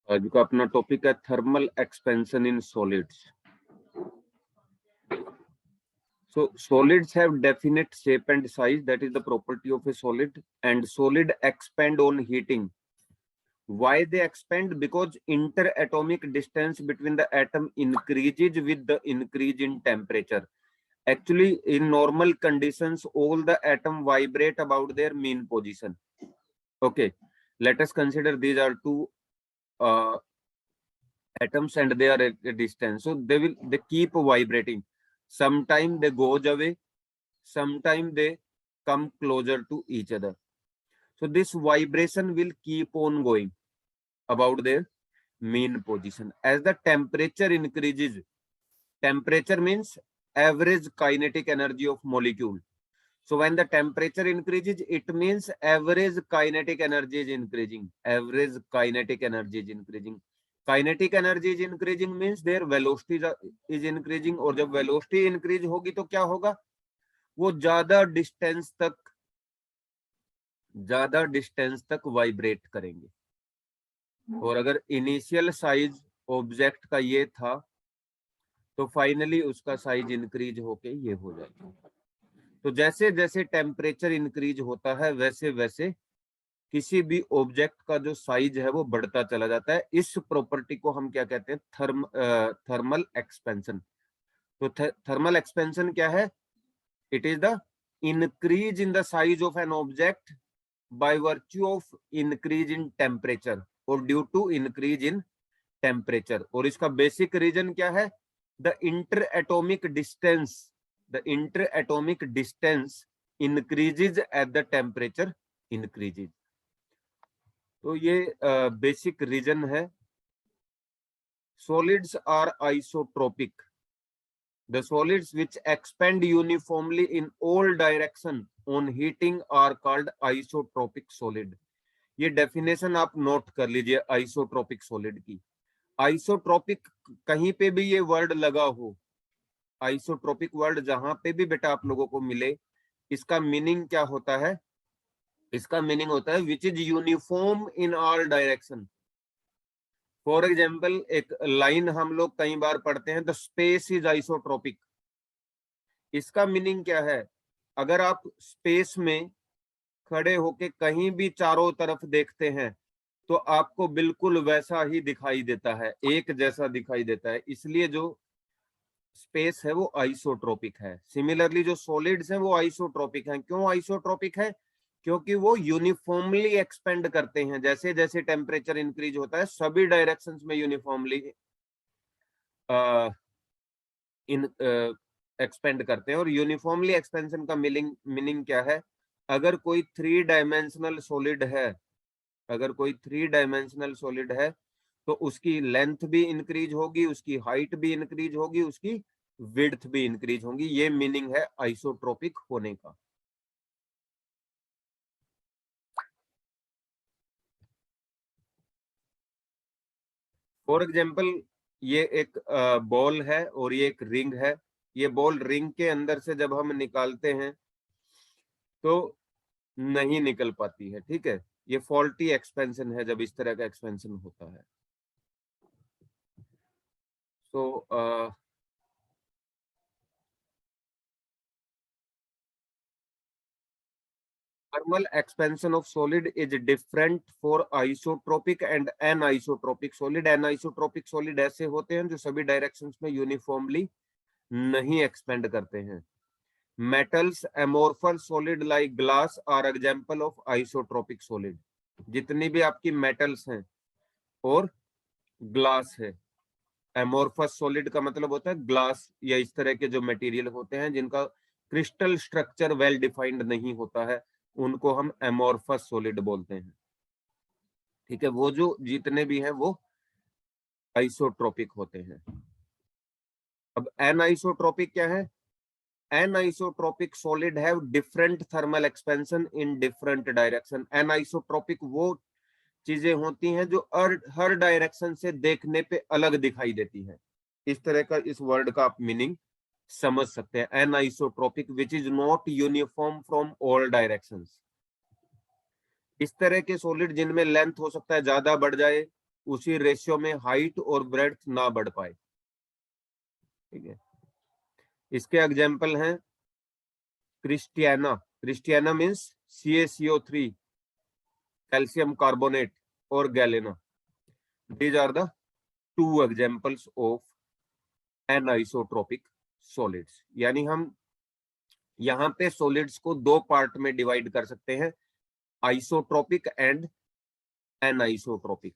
आज का अपना टॉपिक है thermal expansion in solids. So solids have definite shape and size, that is the property of a solid, and solid expand on heating. Why they expand? Because interatomic distance between the atom increases with the increase in temperature. Actually, in normal conditions, all the atom vibrate about their mean position. Okay, let us consider these are two atoms and they are at a distance, so they keep vibrating. Sometime they goes away, sometime they come closer to each other. So this vibration will keep on going about their mean position. As the temperature increases, temperature means average kinetic energy of molecule. So when the temperature increases, it means average kinetic energy is increasing. Average kinetic energy is increasing. Kinetic energy is increasing means their velocity is increasing, और जब velocity increase होगी तो क्या होगा, वो ज्यादा distance तक vibrate करेंगे. और अगर इनिशियल साइज ऑब्जेक्ट का ये था तो फाइनली उसका साइज इंक्रीज होके ये हो जाएगा. तो जैसे जैसे टेम्परेचर इंक्रीज होता है वैसे वैसे किसी भी ऑब्जेक्ट का जो साइज है वो बढ़ता चला जाता है. इस प्रॉपर्टी को हम क्या कहते हैं, थर्मल एक्सपेंशन. तो थर्मल एक्सपेंशन क्या है? It is the increase in the size of an object by virtue of increase in temperature और due to increase in temperature. और इसका बेसिक रीजन क्या है? The interatomic distance increases as the temperature increases. तो ये basic reason है. Solids are isotropic. The solids which expand uniformly in all direction on heating are called isotropic solid. ये definition आप note कर लीजिए isotropic solid की. Isotropic कहीं पे भी ये वर्ड लगा हो, आइसोट्रोपिक वर्ड जहां पे भी बेटा आप लोगों को मिले, इसका मीनिंग क्या होता है? इसका मीनिंग होता है which is uniform in all direction. For example, एक लाइन हम लोग कई बार पढ़ते हैं, द स्पेस इज आइसोट्रोपिक. इसका मीनिंग क्या है? अगर आप स्पेस में खड़े होके कहीं भी चारों तरफ देखते हैं तो आपको बिल्कुल वैसा ही दिखाई देता है, एक जैसा दिखाई देता है. इसलिए जो स्पेस है वो आइसोट्रोपिक है. सिमिलरली जो सॉलिड्स हैं वो आइसोट्रोपिक हैं. क्यों आइसोट्रोपिक है? क्योंकि वो यूनिफॉर्मली एक्सपेंड करते हैं. जैसे जैसे टेम्परेचर इंक्रीज होता है सभी डायरेक्शंस में यूनिफॉर्मली एक्सपेंड करते हैं. और यूनिफॉर्मली एक्सपेंशन का मीनिंग क्या है? अगर कोई थ्री डायमेंशनल सॉलिड है तो उसकी लेंथ भी इंक्रीज होगी, उसकी हाइट भी इंक्रीज होगी, उसकी विड्थ भी इंक्रीज होगी. ये मीनिंग है आइसोट्रोपिक होने का. फॉर एग्जाम्पल, ये एक बॉल है और ये एक रिंग है. ये बॉल रिंग के अंदर से जब हम निकालते हैं तो नहीं निकल पाती है. ठीक है, ये फॉल्टी एक्सपेंशन है जब इस तरह का एक्सपेंशन होता है. तो thermal expansion of solid is different for isotropic and anisotropic solid. Anisotropic solid ऐसे होते हैं जो सभी डायरेक्शंस में यूनिफॉर्मली नहीं एक्सपेंड करते हैं. Metals amorphous solid like glass are example of isotropic solid. जितनी भी आपकी मेटल्स हैं और ग्लास है. एमोर्फस सॉलिड का मतलब होता है ग्लास या इस तरह के जो मटेरियल होते हैं जिनका क्रिस्टल स्ट्रक्चर वेल डिफाइंड नहीं होता है, उनको हम एमोर्फस सॉलिड बोलते हैं. ठीक है, वो जो जितने भी हैं वो आइसोट्रोपिक होते हैं. अब एनाइसोट्रोपिक क्या है? Anisotropic solid have different thermal expansion in different direction. Anisotropic वो चीजें होती हैं जो हर डायरेक्शन से देखने पे अलग दिखाई देती है. इस तरह का इस वर्ड का आप मीनिंग समझ सकते हैं. Anisotropic which is not uniform from all directions. इस तरह के सॉलिड जिनमें लेंथ हो सकता है ज्यादा बढ़ जाए उसी रेशियो में हाइट और ब्रेड्थ ना बढ़ पाए। ठीक है, इसके एग्जाम्पल हैं क्रिस्टियाना, क्रिस्टियाना मीन्स CaCO3, कैल्शियम कार्बोनेट और galena. These are the two examples of anisotropic solids. यानी हम यहाँ पे सॉलिड्स को दो पार्ट में डिवाइड कर सकते हैं, आइसोट्रोपिक एंड एनआइसोट्रोपिक।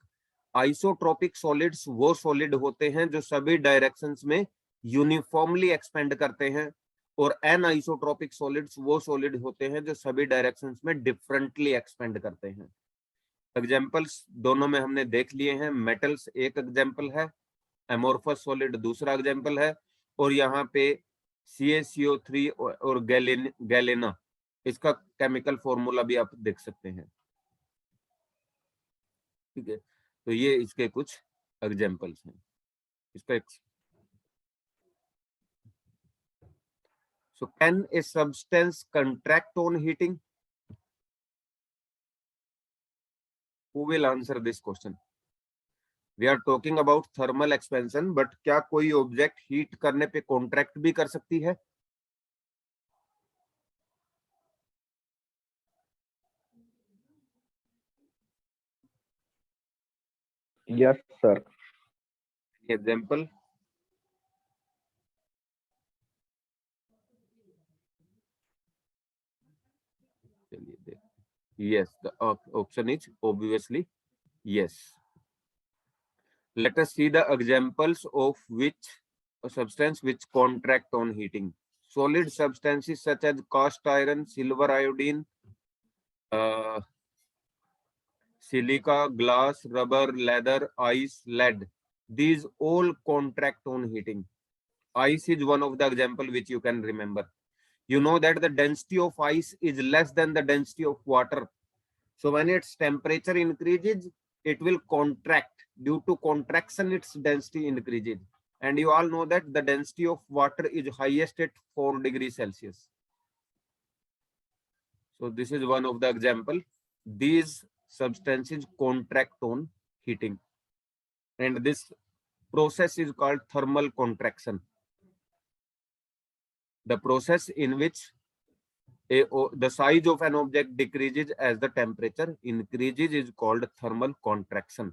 आइसोट्रोपिक सॉलिड्स वो सॉलिड होते हैं जो सभी डायरेक्शंस में यूनिफॉर्मली एक्सपेंड करते हैं, और एनआइसोट्रोपिक सॉलिड्स वो सॉलिड होते हैं जो सभी डायरेक्शंस में डिफरेंटली एक्सपेंड करते हैं। एग्जाम्पल्स दोनों में हमने देख लिए हैं। मेटल्स एक एग्जाम्पल है, एमोर्फस सॉलिड दूसरा एग्जाम्पल है, और यहाँ पे CaCO3 और गैलेना, इसका केमिकल फॉर्मूला भी आप देख सकते हैं। ठीक है, तो ये इसके कुछ एग्जाम्पल्स हैं। इसका So can a substance contract on heating? Who will answer this question? We are talking about thermal expansion, but क्या कोई ऑब्जेक्ट हीट करने पे कॉन्ट्रैक्ट भी कर सकती है? Yes, sir. Example? Yes, the option is obviously yes. Let us see the examples of which a substance which contract on heating. Solid substances such as cast iron, silver iodine, silica, glass, rubber, leather, ice, lead. These all contract on heating. Ice is one of the example which you can remember. You know that the density of ice is less than the density of water. So when its temperature increases, it will contract. Due to contraction, its density increases. And you all know that the density of water is highest at 4 degrees Celsius. So this is one of the example. These substances contract on heating. And this process is called thermal contraction. The process in which the size of an object decreases as the temperature increases is called thermal contraction.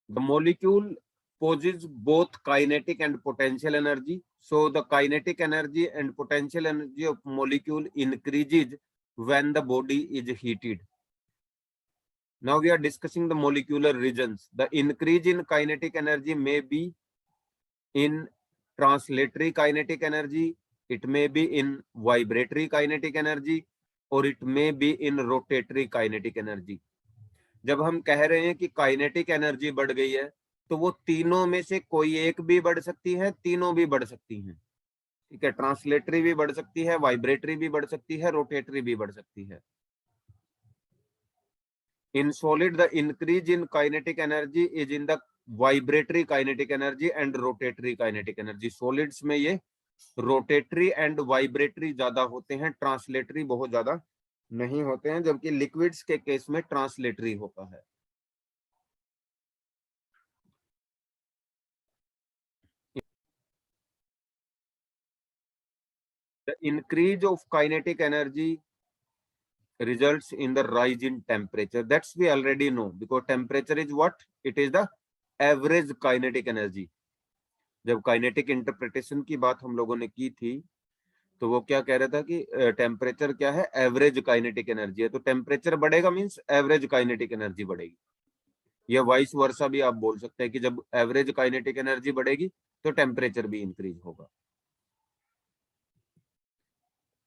The molecule poses both kinetic and potential energy. So the kinetic energy and potential energy of molecule increases when the body is heated. Now we are discussing the molecular regions. The increase in kinetic energy may be in translatory kinetic energy, it may be in vibratory kinetic energy, or it may be in rotatory kinetic energy. जब हम कह रहे हैं कि kinetic energy बढ़ गई है, तो वो तीनों में से कोई एक भी बढ़ सकती है, तीनों भी बढ़ सकती हैं। ठीक है, ट्रांसलेटरी भी बढ़ सकती है, वाइब्रेटरी भी बढ़ सकती है, रोटेटरी भी बढ़ सकती है। In solid, the increase in kinetic energy is in the vibratory kinetic energy and rotatory kinetic energy. Solids में ये रोटेटरी एंड वाइब्रेटरी ज्यादा होते हैं, ट्रांसलेटरी बहुत ज्यादा नहीं होते हैं, जबकि लिक्विड्स के केस में ट्रांसलेटरी होता है। The increase of kinetic energy results in the rise in temperature. That's we already know, because temperature is what? It is the average kinetic energy. जब काइनेटिक इंटरप्रिटेशन की बात हम लोगों ने की थी, तो वो क्या कह रहा था कि टेम्परेचर क्या है? एवरेज काइनेटिक एनर्जी है। तो टेम्परेचर बढ़ेगा मींस एवरेज काइनेटिक एनर्जी बढ़ेगी, या वाइस वर्सा भी आप बोल सकते हैं कि जब एवरेज काइनेटिक एनर्जी बढ़ेगी तो टेम्परेचर भी इंक्रीज होगा।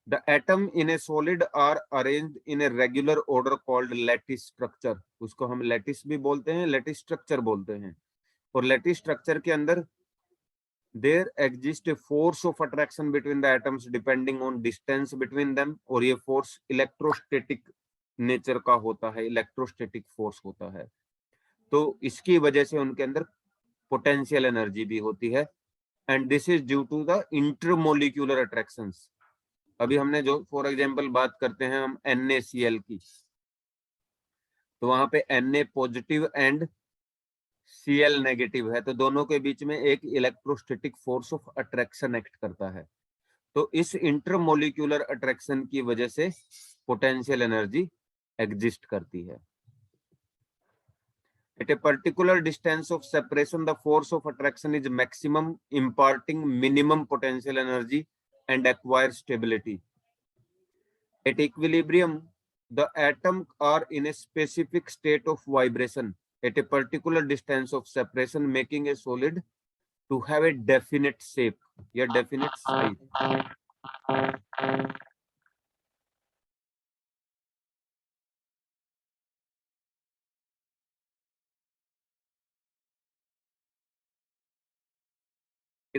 The atom in a solid are arranged in a regular order called lattice structure. उसको हम लैटिस भी बोलते हैं, लैटिस स्ट्रक्चर बोलते हैं। और लैटिस स्ट्रक्चर के अंदर there exists a force of attraction between the atoms depending on distance between them, और ये force इलेक्ट्रोस्टैटिक नेचर का होता है, इलेक्ट्रोस्टैटिक फोर्स होता है। तो इसकी वजह से उनके अंदर पोटेंशियल एनर्जी भी होती है, and this is due to the intermolecular attractions. अभी हमने जो फॉर एग्जांपल बात करते हैं हम NaCl की, तो वहां पे Na positive and Cl negative है, तो दोनों के बीच में एक electrostatic force of attraction act करता है। तो इस इंटरमोलिक्यूलर अट्रैक्शन की वजह से पोटेंशियल एनर्जी एग्जिस्ट करती है। At a particular distance of separation, the force of attraction is maximum, imparting minimum potential energy and acquires stability. At equilibrium, the atoms are in a specific state of vibration at a particular distance of separation, making a solid to have a definite shape या definite size.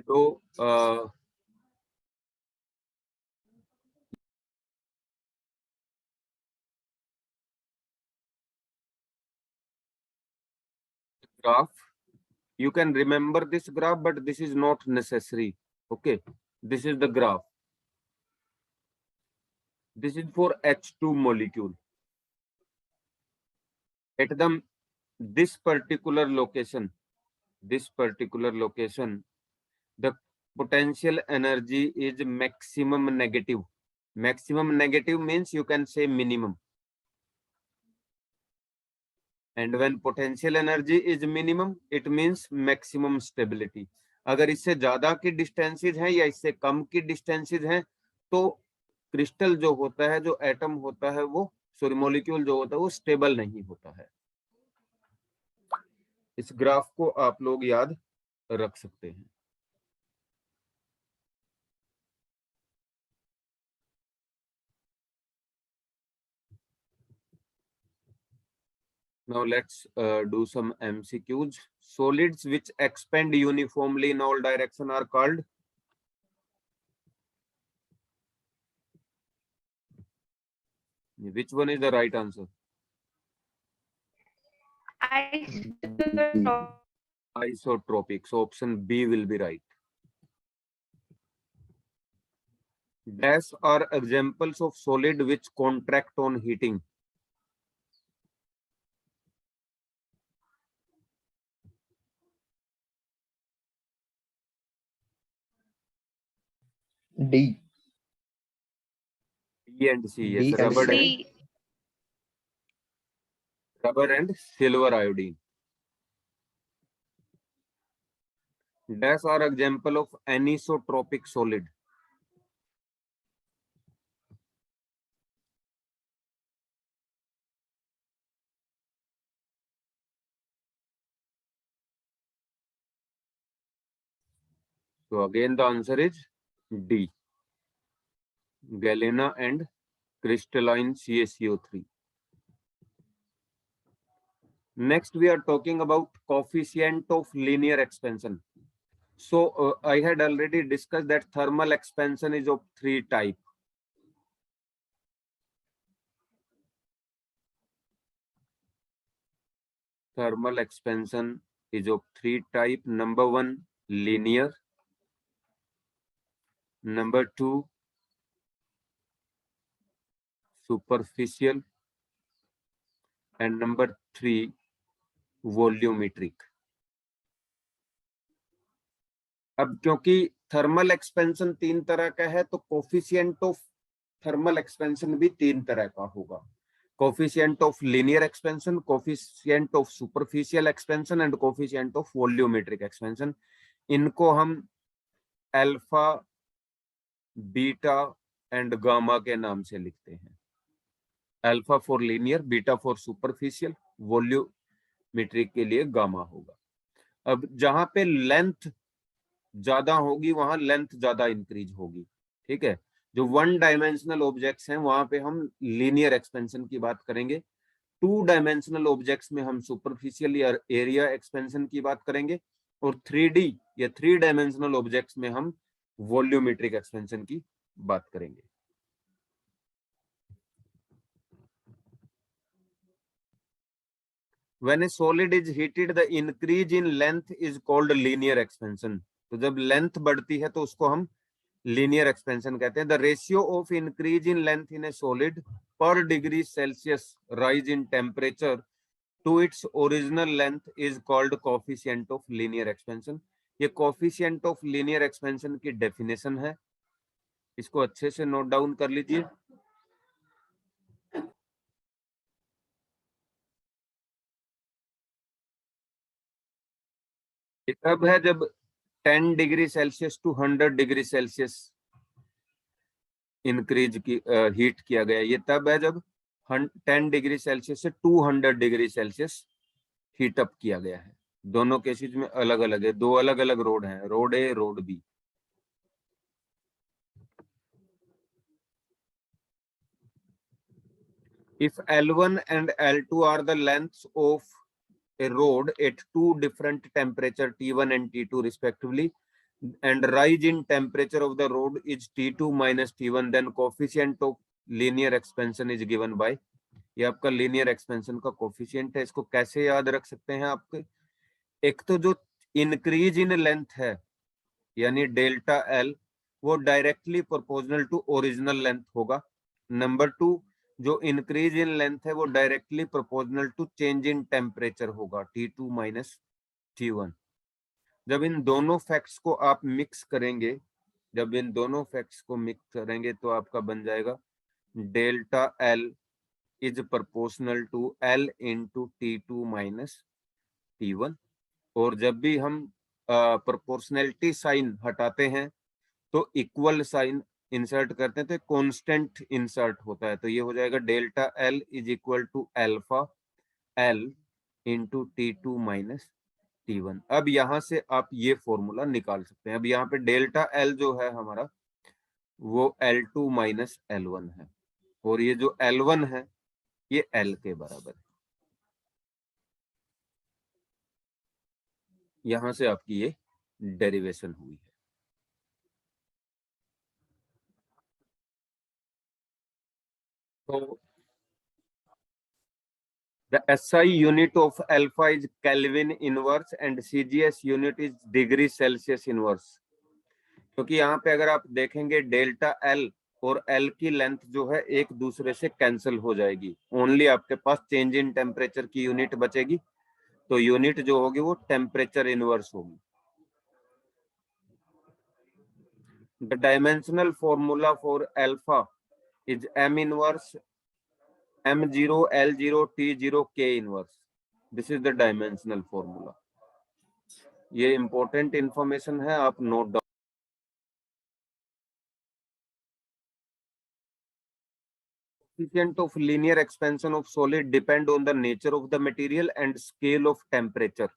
तो graph, you can remember this graph, but this is not necessary. Okay, this is the graph. This is for H2 molecule. At this particular location, the potential energy is maximum negative. Maximum negative means you can say minimum. And when potential energy is minimum, it means maximum stability. अगर इससे ज्यादा की distances हैं या इससे कम की distances हैं, तो क्रिस्टल जो होता है, जो एटम होता है, वो सॉरी मॉलिक्यूल जो होता है वो स्टेबल नहीं होता है। इस ग्राफ को आप लोग याद रख सकते हैं। Now let's do some MCQs. Solids which expand uniformly in all direction are called? Which one is the right answer? Isotropic. So option B will be right. Dash are examples of solid which contract on heating. D. B and C. Yes, D and rubber and silver iodine. Dash are example of anisotropic solid. So again the answer is D. Galena and crystalline CaCO3. Next we are talking about coefficient of linear expansion. So I had already discussed that thermal expansion is of 3 types. Thermal expansion is of 3 types. Number 1, linear. Number 2, superficial. And number 3, volumetric. अब क्योंकि thermal expansion 3 तरह का है, तो coefficient of thermal expansion भी 3 तरह का होगा। Coefficient of linear expansion, coefficient of superficial expansion and coefficient of volumetric expansion. इनको हम अल्फा, बीटा एंड गामा के नाम से लिखते हैं। Alpha for linear, beta for superficial, volumetric के लिए गामा होगा। अब जहां पे लेंथ ज्यादा होगी वहां लेंथ ज्यादा इंक्रीज होगी, ठीक है। जो 1 डायमेंशनल ऑब्जेक्ट्स हैं वहां पे हम लीनियर एक्सपेंशन की बात करेंगे। 2 डायमेंशनल ऑब्जेक्ट्स में हम सुपरफिशियल या एरिया एक्सपेंशन की बात करेंगे, और 3D या 3 डायमेंशनल ऑब्जेक्ट्स में हम वॉल्यूमेट्रिक एक्सपेंशन की बात करेंगे। When a solid is heated, the increase in length is called linear expansion. तो जब लेंथ बढ़ती है तो उसको हम लीनियर एक्सपेंशन कहते हैं। The ratio of increase in length in a solid per degree Celsius rise in temperature to its original length is called coefficient of linear expansion. ये कोफिशिएंट ऑफ लीनियर एक्सपेंशन की definition है, इसको अच्छे से note down कर लीजिए। ये तब है जब 10 degree Celsius to 100 degree Celsius increase की हीट किया गया। ये तब है जब 10 डिग्री सेल्सियस से 200 डिग्री सेल्सियस हीट अप किया गया है। दोनों केसेस में अलग अलग है, दो अलग अलग रोड हैं, road A road B. If L1 and L2 are the lengths of a road at two different temperature T1 and T2 respectively, and rise in temperature of the road is T2 minus T1, then coefficient of linear expansion is given by, ये आपका linear expansion का coefficient है। इसको कैसे याद रख सकते हैं आपके, एक तो जो increase in length है यानी डेल्टा एल वो directly proportional to original length होगा। नंबर 2 जो इंक्रीज इन लेंथ है वो directly proportional to change in temperature होगा T2 माइनस T1। जब इन दोनों फैक्ट्स को आप मिक्स करेंगे, जब इन दोनों फैक्ट्स को मिक्स करेंगे तो आपका बन जाएगा delta L is proportional to L into T2 minus T1। और जब भी हम प्रोपोर्शनैलिटी साइन हटाते हैं तो इक्वल साइन इंसर्ट करते हैं तो कांस्टेंट इंसर्ट होता है, तो ये हो जाएगा delta L is equal to alpha L into T2 minus T1। अब यहां से आप ये फॉर्मूला निकाल सकते हैं। अब यहाँ पे डेल्टा एल जो है हमारा वो L2 माइनस L1 है, और ये जो L1 है ये L के बराबर है। यहां से आपकी ये डेरिवेशन हुई है। तो the SI unit of alpha is Kelvin inverse and CGS unit is degree Celsius inverse। क्योंकि यहाँ पे अगर आप देखेंगे डेल्टा एल और एल की लेंथ जो है एक दूसरे से कैंसिल हो जाएगी, ओनली आपके पास चेंज इन टेम्परेचर की यूनिट बचेगी, तो यूनिट जो होगी वो टेम्परेचर इनवर्स होगी। The dimensional formula for alpha is M inverse M0 L0 T0 K inverse. This is the dimensional formula. ये इंपॉर्टेंट इंफॉर्मेशन है, आप note down. Coefficient of linear expansion of solid depend on the nature of the material and scale of temperature.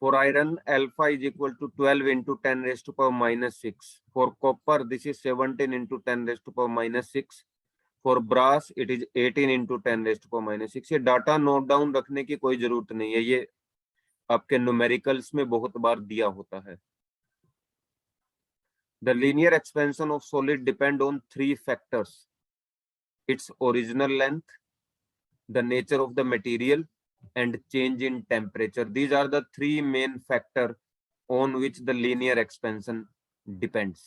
For iron, alpha is equal to 12 into 10 raised to power minus 6. For copper, this is 17 into 10 raised to power minus 6. For brass, it is 18 into 10 raised to power minus 6. ये data note down रखने की कोई जरूरत नहीं है, ये आपके numericals में बहुत बार दिया होता है। The linear expansion of solid depend on three factors: its original length, the nature of the material, and change in temperature. These are the three main factors on which the linear expansion depends.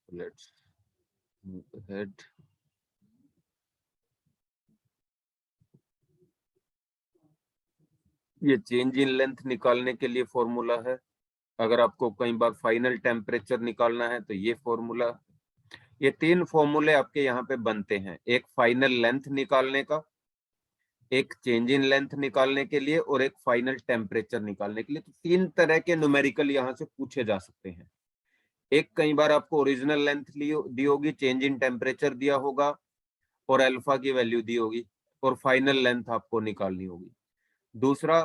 Let's move ahead. ये change in length निकालने के लिए formula है। अगर आपको कई बार final temperature निकालना है तो ये फॉर्मूला, ये तीन फॉर्मूले आपके यहाँ पे बनते हैं, एक फाइनल लेंथ निकालने का, एक चेंज इन लेंथ निकालने के लिए, और एक फाइनल टेम्परेचर निकालने के लिए। तो तीन तरह के न्यूमेरिकल यहाँ से पूछे जा सकते हैं। एक कई बार आपको ओरिजिनल लेंथ दी होगी, चेंज इन टेम्परेचर दिया होगा और अल्फा की वैल्यू दी होगी, और फाइनल लेंथ आपको निकालनी होगी। दूसरा,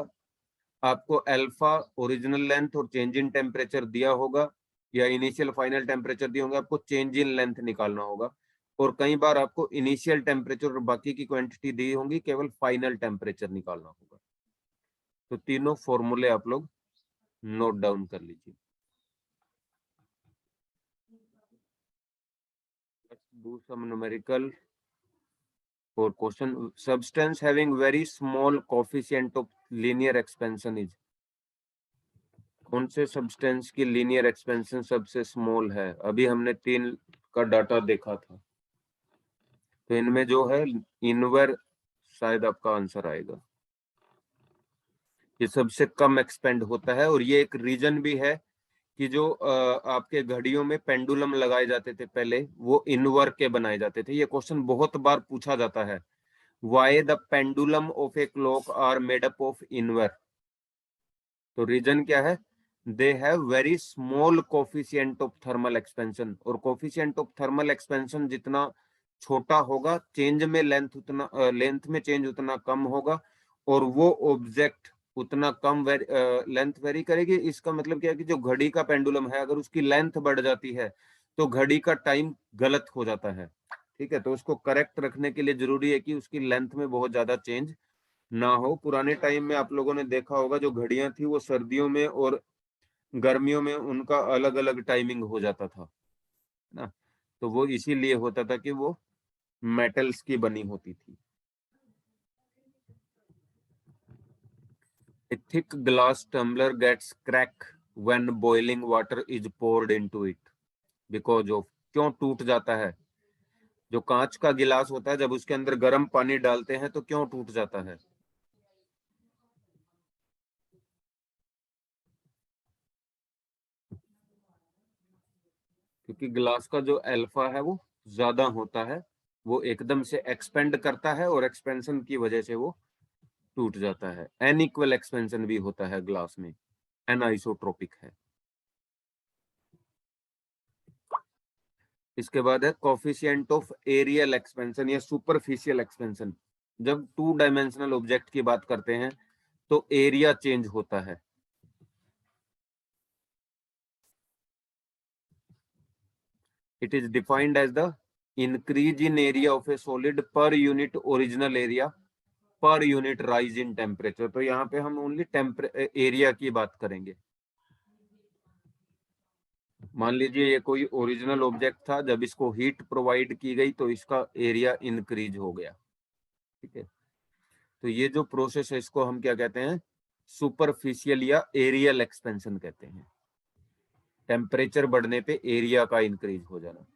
आपको अल्फा, ओरिजिनल लेंथ और चेंज इन टेम्परेचर दिया होगा, या इनिशियल फाइनल टेम्परेचर दिए होंगे, आपको चेंज इन लेंथ निकालना होगा। और कई बार आपको इनिशियल टेम्परेचर और बाकी की क्वांटिटी दी होंगी, केवल फाइनल टेम्परेचर निकालना होगा। तो तीनों फॉर्मूले आप लोग नोट डाउन कर लीजिए। Let's do some numerical. और question, substance having very small coefficient of linear expansion is, कौन से सब्सटेंस की लीनियर एक्सपेंशन सबसे स्मॉल है? अभी हमने 3 का डाटा देखा था, तो इनमें जो है इनवर शायद आपका आंसर आएगा। ये सबसे कम एक्सपेंड होता है, और ये एक रीजन भी है कि जो आपके घड़ियों में पेंडुलम लगाए जाते थे पहले, वो इनवर के बनाए जाते थे। ये क्वेश्चन बहुत बार पूछा जाता है, why the pendulum of a clock are made up of invar. तो रीजन क्या है? They have very small coefficient of thermal expansion, और कोफिशिएंट ऑफ थर्मल एक्सपेंशन जितना छोटा होगा, चेंज में लेंथ उतना लेंथ में चेंज उतना कम होगा, और वो ऑब्जेक्ट उतना कम लेंथ वेरी करेगी। इसका मतलब क्या है कि जो घड़ी का पेंडुलम है, अगर उसकी लेंथ बढ़ जाती है तो घड़ी का टाइम गलत हो जाता है। ठीक है, तो उसको करेक्ट रखने के लिए जरूरी है कि उसकी लेंथ में बहुत ज्यादा चेंज ना हो। पुराने टाइम में आप लोगों ने देखा होगा, जो घड़ियां थी वो सर्दियों में और गर्मियों में उनका अलग अलग टाइमिंग हो जाता था ना, तो वो इसीलिए होता था कि वो मेटल्स की बनी होती थी। A thick glass tumbler gets crack when boiling water is poured into it because of, क्यों टूट जाता है? जो कांच का गिलास होता है, जब उसके अंदर गर्म पानी डालते हैं तो क्यों टूट जाता है? क्योंकि ग्लास का जो अल्फा है वो ज्यादा होता है, वो एकदम से एक्सपेंड करता है, और एक्सपेंशन की वजह से वो टूट जाता है। अनइक्वल एक्सपेंशन भी होता है ग्लास में, एनाइसोट्रोपिक है। इसके बाद है कोफिशिएंट ऑफ एरियल एक्सपेंशन या सुपरफिशियल एक्सपेंशन। जब 2 डायमेंशनल ऑब्जेक्ट की बात करते हैं तो एरिया चेंज होता है। It is defined as the increase in area of a solid per unit original area per unit rise in temperature. तो यहाँ पे हम ओनली एरिया की बात करेंगे। मान लीजिए ये कोई ओरिजिनल ऑब्जेक्ट था, जब इसको हीट प्रोवाइड की गई तो इसका एरिया इंक्रीज हो गया। ठीक है, तो ये जो प्रोसेस है इसको हम क्या कहते हैं? सुपरफिशियल या एरियल एक्सपेंशन कहते हैं। टेम्परेचर बढ़ने पे एरिया का इंक्रीज हो जाना।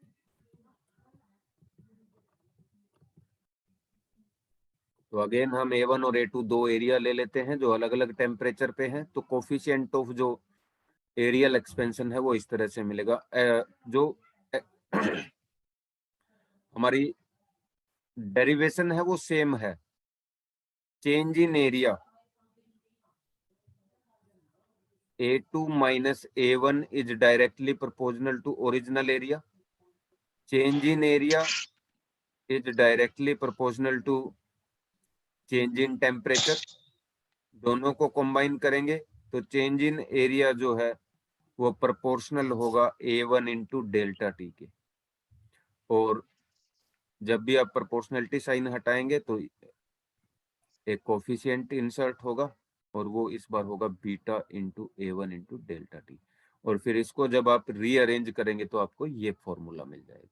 तो अगेन हम A1 और A2 दो एरिया ले लेते हैं जो अलग अलग टेम्परेचर पे हैं। तो कोफिशिएंट ऑफ जो एरियल एक्सपेंशन है वो इस तरह से मिलेगा। जो हमारी डेरिवेशन है वो सेम है। Change in area A2 minus A1 is directly proportional to original area. Change in area is directly proportional to change in temperature. दोनों को कंबाइन करेंगे तो चेंज इन एरिया जो है वो प्रोपोर्शनल होगा A1 इंटू डेल्टा टी के। और जब भी आप प्रोपोर्शनलिटी साइन हटाएंगे तो एक कोफिशिएंट इंसर्ट होगा, और वो इस बार होगा beta into A1 into delta T. और फिर इसको जब आप रीअरेंज करेंगे तो आपको ये फॉर्मूला मिल जाएगा।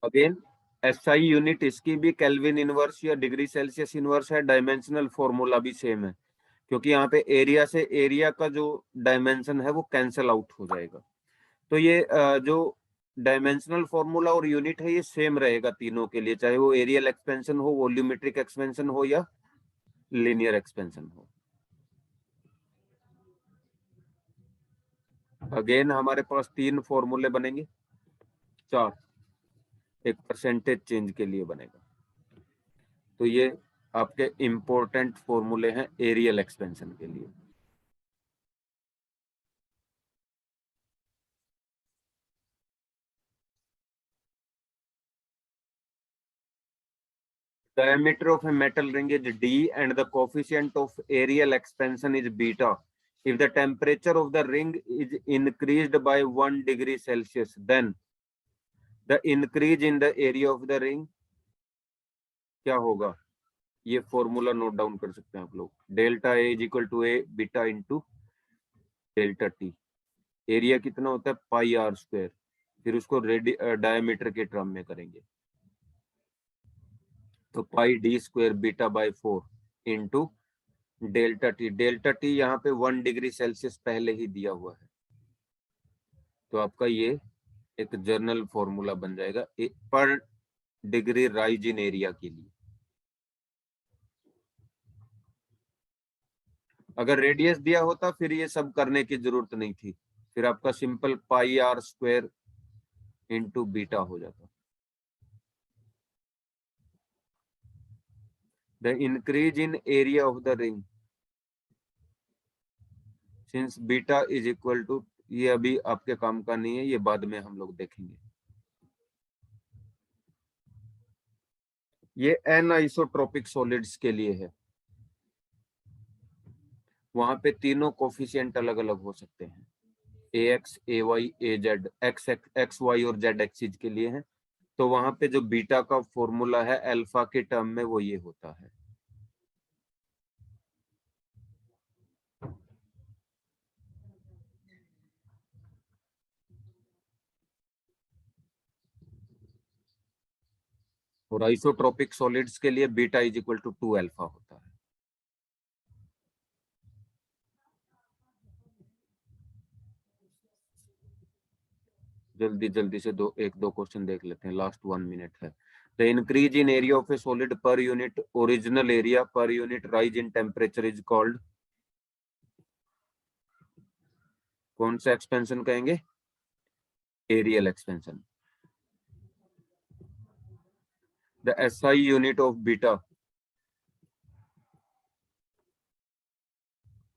अगेन एसआई यूनिट इसकी भी केल्विन इनवर्स या डिग्री सेल्सियस इनवर्स है। डायमेंशनल फॉर्मूला भी सेम है, क्योंकि यहाँ पे एरिया से एरिया का जो डायमेंशन है वो कैंसल आउट हो जाएगा। तो ये जो डायमेंशनल फॉर्मूला और यूनिट है ये सेम रहेगा तीनों के लिए, चाहे वो एरियल एक्सपेंशन हो, वॉल्यूमेट्रिक एक्सपेंशन हो, या लीनियर एक्सपेंशन हो। अगेन हमारे पास 3 फॉर्मूले बनेंगे, 4, एक परसेंटेज चेंज के लिए बनेगा। तो ये आपके इंपॉर्टेंट फॉर्मूले हैं एरियल एक्सपेंशन के लिए। Diameter of a metal ring is d and the coefficient of areal expansion is beta. If the temperature of the ring is increased by 1 degree Celsius, then the increase in the area of the ring क्या होगा? ये formula note down कर सकते हैं आप लोग। Delta A is equal to A beta into delta T. Area कितना होता है पाई आर स्क्वायर, फिर उसको डायमीटर के टर्म में करेंगे तो pi D square beta by 4 into delta T. Delta T यहाँ पे 1 डिग्री सेल्सियस पहले ही दिया हुआ है, तो आपका ये एक जर्नल फॉर्मूला बन जाएगा पर डिग्री राइज इन एरिया के लिए। अगर रेडियस दिया होता फिर ये सब करने की जरूरत नहीं थी, फिर आपका simple pi r square into beta हो जाता। The increase in area of the ring since beta is equal to, ये अभी आपके काम का नहीं है, ये बाद में हम लोग देखेंगे। ये एन आइसोट्रोपिक सॉलिड्स के लिए है, वहां पे तीनों कोफिशिएंट अलग अलग हो सकते हैं, ए एक्स ए वाई ए जेड, एक्स वाई और जेड एक्सिस के लिए है, तो वहां पे जो बीटा का फॉर्मूला है अल्फा के टर्म में वो ये होता है। और आइसोट्रोपिक सॉलिड्स के लिए beta is equal to 2 alpha होता है। जल्दी जल्दी से एक दो क्वेश्चन देख लेते हैं, लास्ट 1 मिनट है। The increase in area of a solid per unit original area per unit rise in temperature is called, कौन सा एक्सपेंशन कहेंगे? Areal expansion. The SI unit of beta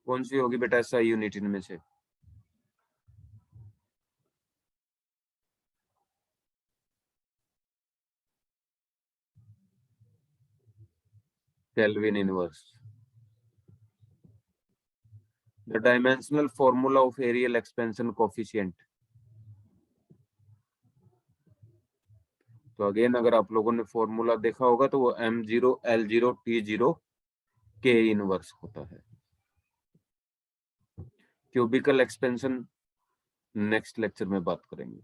कौन सी होगी बेटा एसआई यूनिट इनमें से? Kelvin inverse. The dimensional formula of areal expansion coefficient, तो अगेन अगर आप लोगों ने फॉर्मूला देखा होगा तो वो m0 l0 t0 k inverse होता है। क्यूबिकल एक्सपेंशन नेक्स्ट लेक्चर में बात करेंगे।